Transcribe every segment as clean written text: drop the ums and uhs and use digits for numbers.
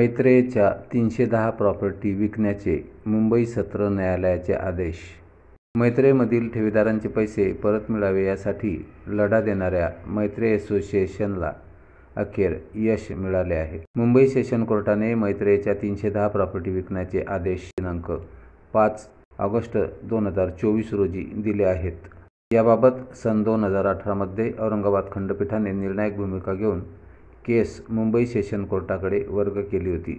मैत्रेयच्या 310 property विकण्याचे मुंबई सत्र न्यायालयाचे आदेश. मैत्रेयमधील ठेवीदारांचे पैसे परत मिळावे यासाठी लढा देणाऱ्या मैत्रेय असोसिएशनला अखेर यश मिळाले आहे. मुंबई सेशन कोर्टाने मैत्रेयच्या 310 प्रॉपर्टी विकण्याचे आदेश दिनांक 5 ऑगस्ट 2024 रोजी दिले आहेत. याबाबत सन 2018 मध्ये औरंगाबाद खंडपीठाने निर्णायक भूमिका घेऊन केस मुंबई सेशन कोर्टाकडे वर्ग केली होती.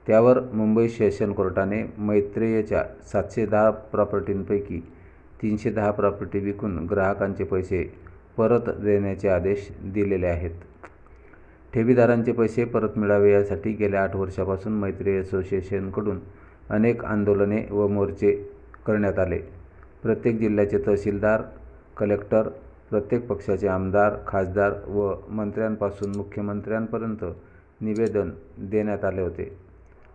त्यावर मुंबई सेशन कोर्टाने मैत्रेयच्या 710 प्रॉपर्टींपैकी 310 प्रॉपर्टी विकून ग्राहकांचे पैसे परत देण्याचे आदेश दिलेले आहेत. ठेवीदारांचे पैसे परत मिळावे यासाठी गेल्या 8 वर्षांपासून मैत्रेय असोसिएशनकडून अनेक आंदोलने व मोर्चे करण्यात आले. प्रत्येक जिल्ह्याचे तहसीलदार, कलेक्टर, प्रत्येक पक्षाचे आमदार, खासदार व मंत्र्यांपासून मुख्यमंत्र्यांपर्यंत निवेदन देण्यात आले होते.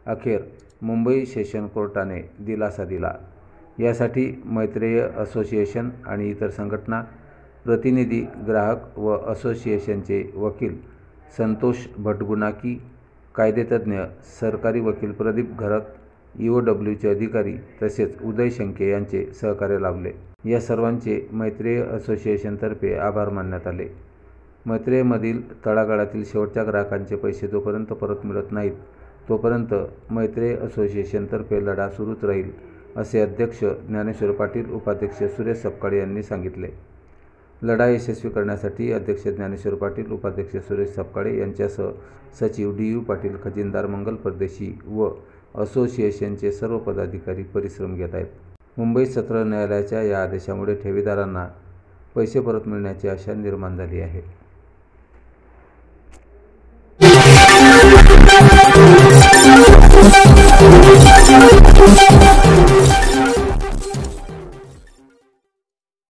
अखेर मुंबई सेशन कोर्टाने दिलासा दिला. यासाठी मैत्रेय असोसिएशन आणि इतर संघटना, प्रतिनिधी, ग्राहक व असोसिएशनचे वकील संतोष भटगुणाकी, कायदेतज्ञ, सरकारी वकील प्रदीप घरत, EOWचे अधिकारी तसेच उदय शंके यांचे सहकार्य लाभले. या सर्वांचे मैत्रेय असोसिएशनतर्फे आभार मानण्यात आले. मैत्रेयमधील तळागाळातील शेवटच्या ग्राहकांचे पैसे जोपर्यंत परत मिळत नाहीत तोपर्यंत मैत्रेय असोसिएशनतर्फे लढा सुरूच राहील, असे अध्यक्ष ज्ञानेश्वर पाटील, उपाध्यक्ष सुरेश सपकाळे यांनी सांगितले. लढा यशस्वी करण्यासाठी अध्यक्ष ज्ञानेश्वर पाटील, उपाध्यक्ष सुरेश सपकाळे यांच्यासह सचिव DU पाटील, खजिनदार मंगल परदेशी व असोसिएशनचे सर्व पदाधिकारी परिश्रम घेत आहेत. मुंबई सत्र न्यायालयाच्या या आदेशामुळे ठेवीदारांना पैसे परत मिळण्याची आशा निर्माण झाली आहे.